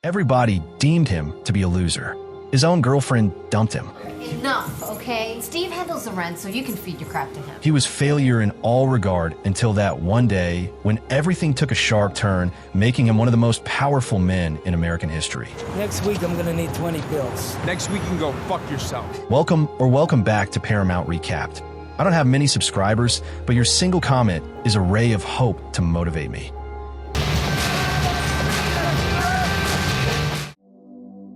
Everybody deemed him to be a loser. His own girlfriend dumped him. Enough, okay? Steve handles the rent, so you can feed your crap to him. He was failure in all regard until that one day when everything took a sharp turn, making him one of the most powerful men in American history. Next week, I'm gonna need 20 pills. Next week, you can go fuck yourself. Welcome back to Paramount Recapped. I don't have many subscribers, but your single comment is a ray of hope to motivate me.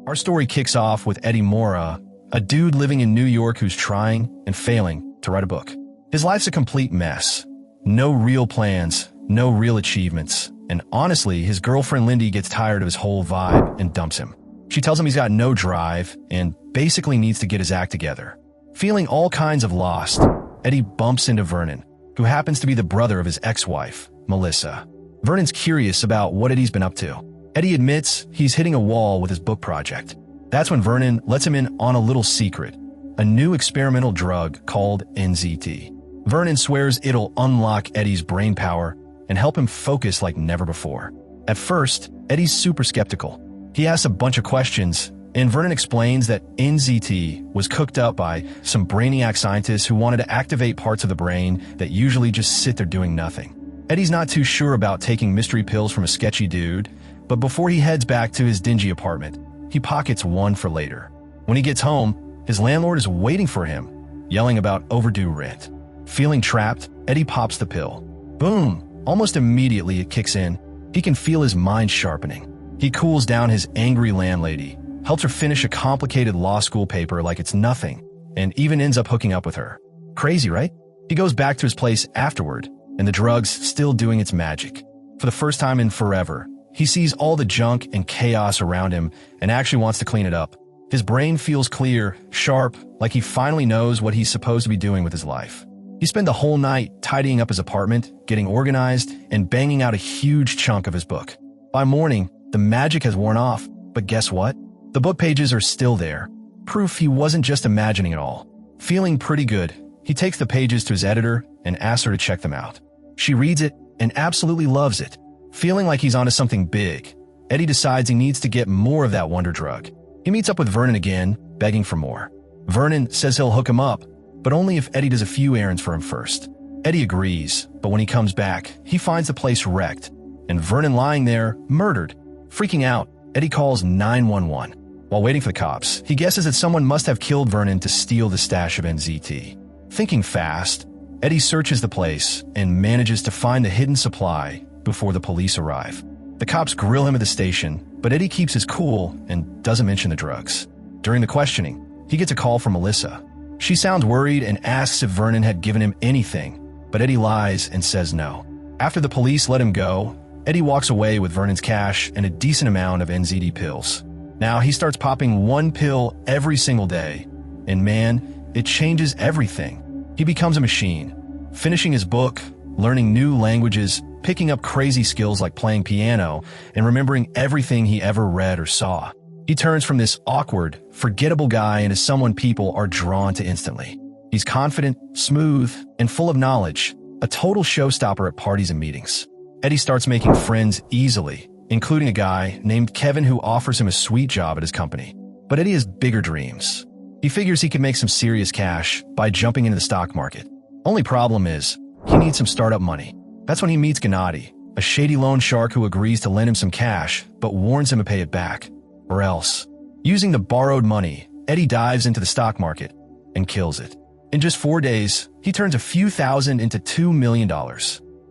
Our story kicks off with Eddie Mora, a dude living in New York who's trying and failing to write a book. His life's a complete mess. No real plans, no real achievements, and honestly, his girlfriend Lindy gets tired of his whole vibe and dumps him. She tells him he's got no drive and basically needs to get his act together. Feeling all kinds of lost, Eddie bumps into Vernon, who happens to be the brother of his ex-wife, Melissa. Vernon's curious about what Eddie's been up to. Eddie admits he's hitting a wall with his book project. That's when Vernon lets him in on a little secret, a new experimental drug called NZT. Vernon swears it'll unlock Eddie's brain power and help him focus like never before. At first, Eddie's super skeptical. He asks a bunch of questions, and Vernon explains that NZT was cooked up by some brainiac scientists who wanted to activate parts of the brain that usually just sit there doing nothing. Eddie's not too sure about taking mystery pills from a sketchy dude, but before he heads back to his dingy apartment, he pockets one for later. When he gets home, his landlord is waiting for him, yelling about overdue rent. Feeling trapped, Eddie pops the pill. Boom! Almost immediately it kicks in. He can feel his mind sharpening. He cools down his angry landlady, helps her finish a complicated law school paper like it's nothing, and even ends up hooking up with her. Crazy, right? He goes back to his place afterward, and the drug's still doing its magic. For the first time in forever, he sees all the junk and chaos around him and actually wants to clean it up. His brain feels clear, sharp, like he finally knows what he's supposed to be doing with his life. He spent the whole night tidying up his apartment, getting organized, and banging out a huge chunk of his book. By morning, the magic has worn off, but guess what? The book pages are still there. Proof he wasn't just imagining it all. Feeling pretty good, he takes the pages to his editor and asks her to check them out. She reads it and absolutely loves it. Feeling like he's onto something big, Eddie decides he needs to get more of that wonder drug. He meets up with Vernon again, begging for more. Vernon says he'll hook him up, but only if Eddie does a few errands for him first. Eddie agrees, but when he comes back, he finds the place wrecked, and Vernon lying there, murdered. Freaking out, Eddie calls 911. While waiting for the cops, he guesses that someone must have killed Vernon to steal the stash of NZT. Thinking fast, Eddie searches the place and manages to find the hidden supply before the police arrive. The cops grill him at the station, but Eddie keeps his cool and doesn't mention the drugs. During the questioning, he gets a call from Melissa. She sounds worried and asks if Vernon had given him anything, but Eddie lies and says no. After the police let him go, Eddie walks away with Vernon's cash and a decent amount of NZD pills. Now he starts popping one pill every single day, and man, it changes everything. He becomes a machine, finishing his book, learning new languages, picking up crazy skills like playing piano, and remembering everything he ever read or saw. He turns from this awkward, forgettable guy into someone people are drawn to instantly. He's confident, smooth, and full of knowledge, a total showstopper at parties and meetings. Eddie starts making friends easily, including a guy named Kevin who offers him a sweet job at his company. But Eddie has bigger dreams. He figures he can make some serious cash by jumping into the stock market. Only problem is, he needs some startup money. That's when he meets Gennady, a shady loan shark who agrees to lend him some cash, but warns him to pay it back, or else. Using the borrowed money, Eddie dives into the stock market and kills it. In just 4 days, he turns a few thousand into $2 million.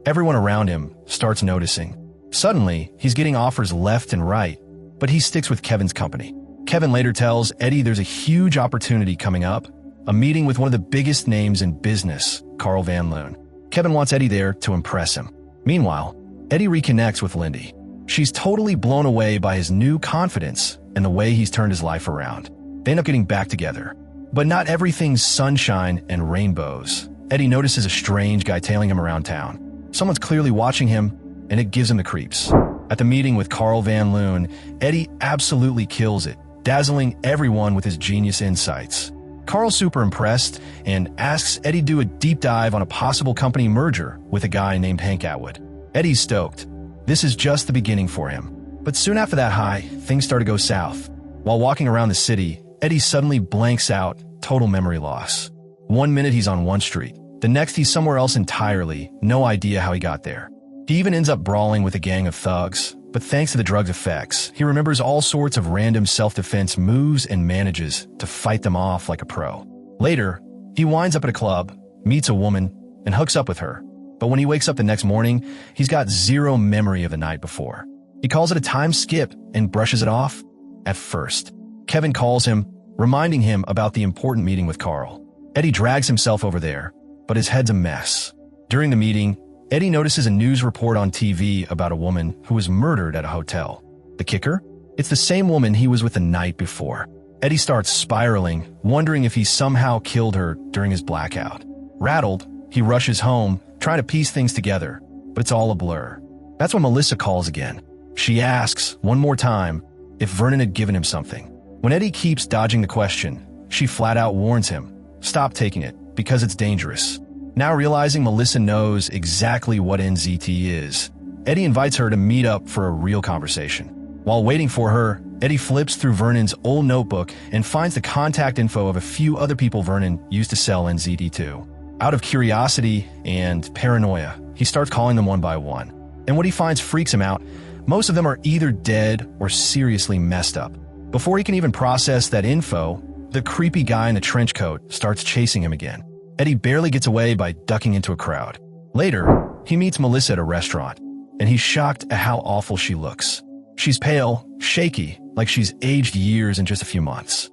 Everyone around him starts noticing. Suddenly, he's getting offers left and right, but he sticks with Kevin's company. Kevin later tells Eddie there's a huge opportunity coming up, a meeting with one of the biggest names in business, Carl Van Loon. Kevin wants Eddie there to impress him. Meanwhile, Eddie reconnects with Lindy. She's totally blown away by his new confidence and the way he's turned his life around. They end up getting back together. But not everything's sunshine and rainbows. Eddie notices a strange guy tailing him around town. Someone's clearly watching him, and it gives him the creeps. At the meeting with Carl Van Loon, Eddie absolutely kills it, dazzling everyone with his genius insights. Carl's super impressed and asks Eddie to do a deep dive on a possible company merger with a guy named Hank Atwood. Eddie's stoked. This is just the beginning for him. But soon after that high, things start to go south. While walking around the city, Eddie suddenly blanks out, total memory loss. One minute he's on one street, the next he's somewhere else entirely, no idea how he got there. He even ends up brawling with a gang of thugs, but thanks to the drug's effects, he remembers all sorts of random self-defense moves and manages to fight them off like a pro. Later, he winds up at a club, meets a woman, and hooks up with her. But when he wakes up the next morning, he's got zero memory of the night before. He calls it a time skip and brushes it off at first. Kevin calls him, reminding him about the important meeting with Carl. Eddie drags himself over there, but his head's a mess. During the meeting, Eddie notices a news report on TV about a woman who was murdered at a hotel. The kicker? It's the same woman he was with the night before. Eddie starts spiraling, wondering if he somehow killed her during his blackout. Rattled, he rushes home, trying to piece things together, but it's all a blur. That's when Melissa calls again. She asks, one more time, if Vernon had given him something. When Eddie keeps dodging the question, she flat out warns him, stop taking it, because it's dangerous. Now realizing Melissa knows exactly what NZT is, Eddie invites her to meet up for a real conversation. While waiting for her, Eddie flips through Vernon's old notebook and finds the contact info of a few other people Vernon used to sell NZT to. Out of curiosity and paranoia, he starts calling them one by one. And what he finds freaks him out. Most of them are either dead or seriously messed up. Before he can even process that info, the creepy guy in the trench coat starts chasing him again. Eddie barely gets away by ducking into a crowd. Later, he meets Melissa at a restaurant, and he's shocked at how awful she looks. She's pale, shaky, like she's aged years in just a few months.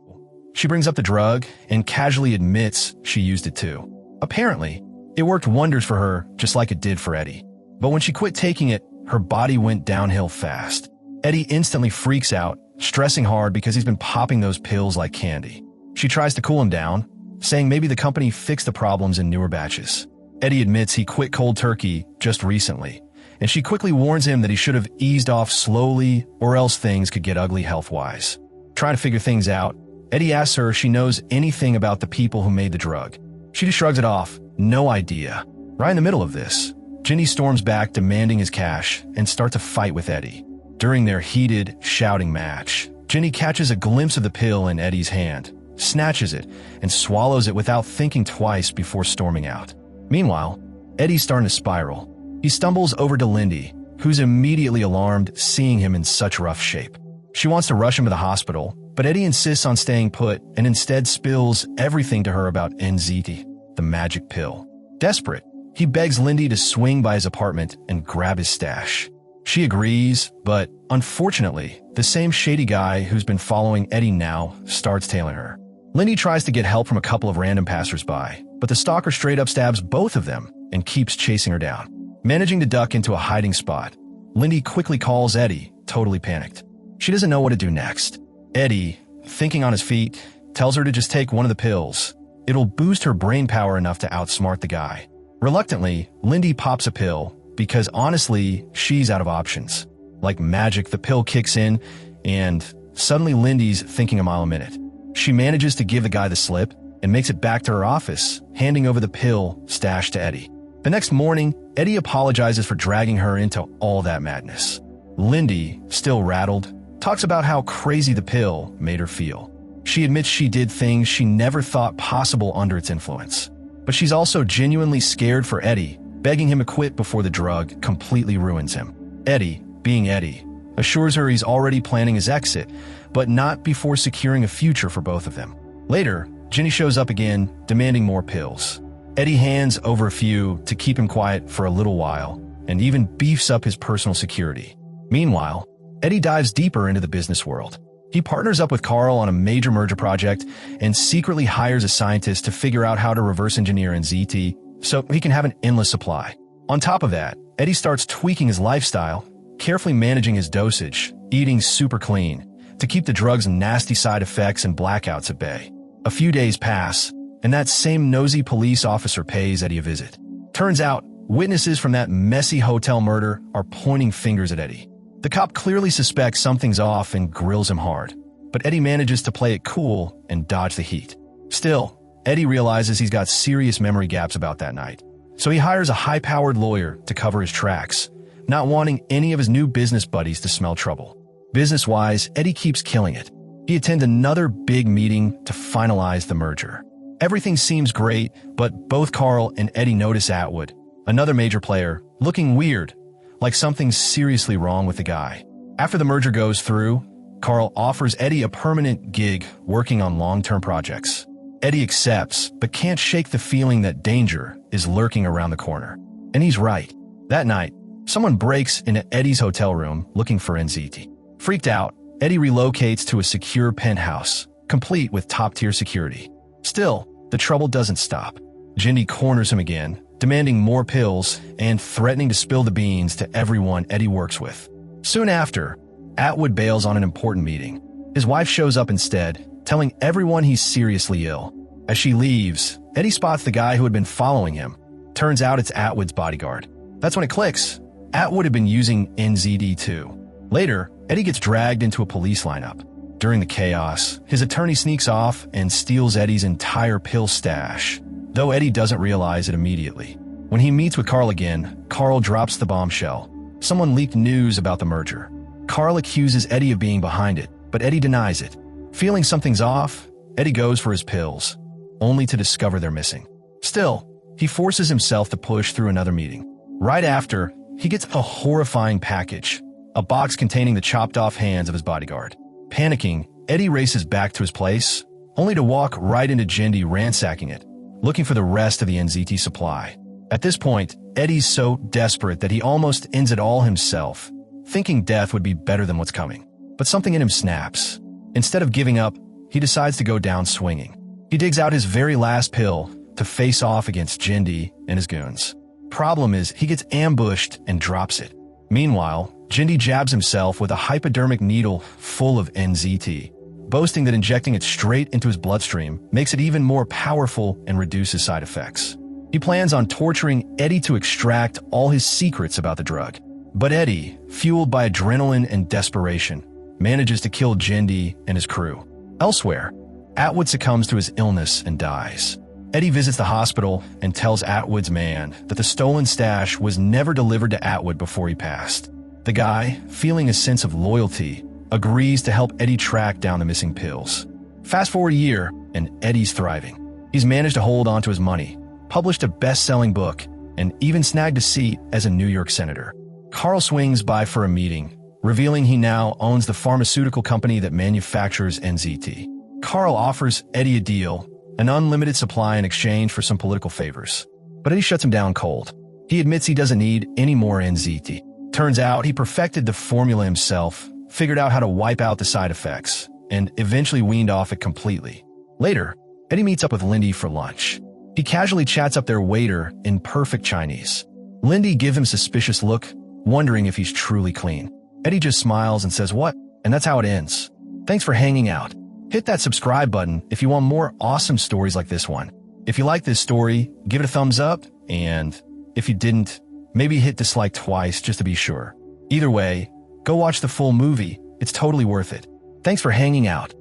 She brings up the drug and casually admits she used it too. Apparently, it worked wonders for her just like it did for Eddie. But when she quit taking it, her body went downhill fast. Eddie instantly freaks out, stressing hard because he's been popping those pills like candy. She tries to cool him down, saying maybe the company fixed the problems in newer batches. Eddie admits he quit cold turkey just recently, and she quickly warns him that he should have eased off slowly or else things could get ugly health-wise. Trying to figure things out, Eddie asks her if she knows anything about the people who made the drug. She just shrugs it off, no idea. Right in the middle of this, Ginny storms back demanding his cash and starts a fight with Eddie. During their heated, shouting match, Ginny catches a glimpse of the pill in Eddie's hand, snatches it, and swallows it without thinking twice before storming out. Meanwhile, Eddie's starting to spiral. He stumbles over to Lindy, who's immediately alarmed seeing him in such rough shape. She wants to rush him to the hospital, but Eddie insists on staying put and instead spills everything to her about NZT, the magic pill. Desperate, he begs Lindy to swing by his apartment and grab his stash. She agrees, but unfortunately, the same shady guy who's been following Eddie now starts tailing her. Lindy tries to get help from a couple of random passersby, but the stalker straight up stabs both of them and keeps chasing her down. Managing to duck into a hiding spot, Lindy quickly calls Eddie, totally panicked. She doesn't know what to do next. Eddie, thinking on his feet, tells her to just take one of the pills. It'll boost her brain power enough to outsmart the guy. Reluctantly, Lindy pops a pill because honestly, she's out of options. Like magic, the pill kicks in, and suddenly Lindy's thinking a mile a minute. She manages to give the guy the slip and makes it back to her office, handing over the pill stashed to Eddie. The next morning, Eddie apologizes for dragging her into all that madness. Lindy, still rattled, talks about how crazy the pill made her feel. She admits she did things she never thought possible under its influence. But she's also genuinely scared for Eddie, begging him to quit before the drug completely ruins him. Eddie, being Eddie, assures her he's already planning his exit, but not before securing a future for both of them. Later, Ginny shows up again, demanding more pills. Eddie hands over a few to keep him quiet for a little while, and even beefs up his personal security. Meanwhile, Eddie dives deeper into the business world. He partners up with Carl on a major merger project and secretly hires a scientist to figure out how to reverse engineer NZT so he can have an endless supply. On top of that, Eddie starts tweaking his lifestyle, carefully managing his dosage, eating super clean, to keep the drug's nasty side effects and blackouts at bay. A few days pass, and that same nosy police officer pays Eddie a visit. Turns out, witnesses from that messy hotel murder are pointing fingers at Eddie. The cop clearly suspects something's off and grills him hard, but Eddie manages to play it cool and dodge the heat. Still, Eddie realizes he's got serious memory gaps about that night, so he hires a high-powered lawyer to cover his tracks, not wanting any of his new business buddies to smell trouble. Business-wise, Eddie keeps killing it. He attends another big meeting to finalize the merger. Everything seems great, but both Carl and Eddie notice Atwood, another major player, looking weird, like something's seriously wrong with the guy. After the merger goes through, Carl offers Eddie a permanent gig working on long-term projects. Eddie accepts, but can't shake the feeling that danger is lurking around the corner. And he's right. That night, someone breaks into Eddie's hotel room looking for NZT. Freaked out, Eddie relocates to a secure penthouse, complete with top-tier security. Still, the trouble doesn't stop. Jindy corners him again, demanding more pills and threatening to spill the beans to everyone Eddie works with. Soon after, Atwood bails on an important meeting. His wife shows up instead, telling everyone he's seriously ill. As she leaves, Eddie spots the guy who had been following him. Turns out it's Atwood's bodyguard. That's when it clicks. Atwood had been using NZD too. Later, Eddie gets dragged into a police lineup. During the chaos, his attorney sneaks off and steals Eddie's entire pill stash, though Eddie doesn't realize it immediately. When he meets with Carl again, Carl drops the bombshell. Someone leaked news about the merger. Carl accuses Eddie of being behind it, but Eddie denies it. Feeling something's off, Eddie goes for his pills, only to discover they're missing. Still, he forces himself to push through another meeting. Right after, he gets a horrifying package, a box containing the chopped-off hands of his bodyguard. Panicking, Eddie races back to his place, only to walk right into Jindy ransacking it, looking for the rest of the NZT supply. At this point, Eddie's so desperate that he almost ends it all himself, thinking death would be better than what's coming. But something in him snaps. Instead of giving up, he decides to go down swinging. He digs out his very last pill to face off against Jindy and his goons. Problem is, he gets ambushed and drops it. Meanwhile, Jindy jabs himself with a hypodermic needle full of NZT, boasting that injecting it straight into his bloodstream makes it even more powerful and reduces side effects. He plans on torturing Eddie to extract all his secrets about the drug. But Eddie, fueled by adrenaline and desperation, manages to kill Jindy and his crew. Elsewhere, Atwood succumbs to his illness and dies. Eddie visits the hospital and tells Atwood's man that the stolen stash was never delivered to Atwood before he passed. The guy, feeling a sense of loyalty, agrees to help Eddie track down the missing pills. Fast forward a year, and Eddie's thriving. He's managed to hold on to his money, published a best-selling book, and even snagged a seat as a New York senator. Carl swings by for a meeting, revealing he now owns the pharmaceutical company that manufactures NZT. Carl offers Eddie a deal, an unlimited supply in exchange for some political favors. But Eddie shuts him down cold. He admits he doesn't need any more NZT. Turns out he perfected the formula himself, figured out how to wipe out the side effects, and eventually weaned off it completely. Later, Eddie meets up with Lindy for lunch. He casually chats up their waiter in perfect Chinese. Lindy gives him a suspicious look, wondering if he's truly clean. Eddie just smiles and says, "What?" And that's how it ends. Thanks for hanging out. Hit that subscribe button if you want more awesome stories like this one. If you like this story, give it a thumbs up, and if you didn't, maybe hit dislike twice just to be sure. Either way, go watch the full movie. It's totally worth it. Thanks for hanging out.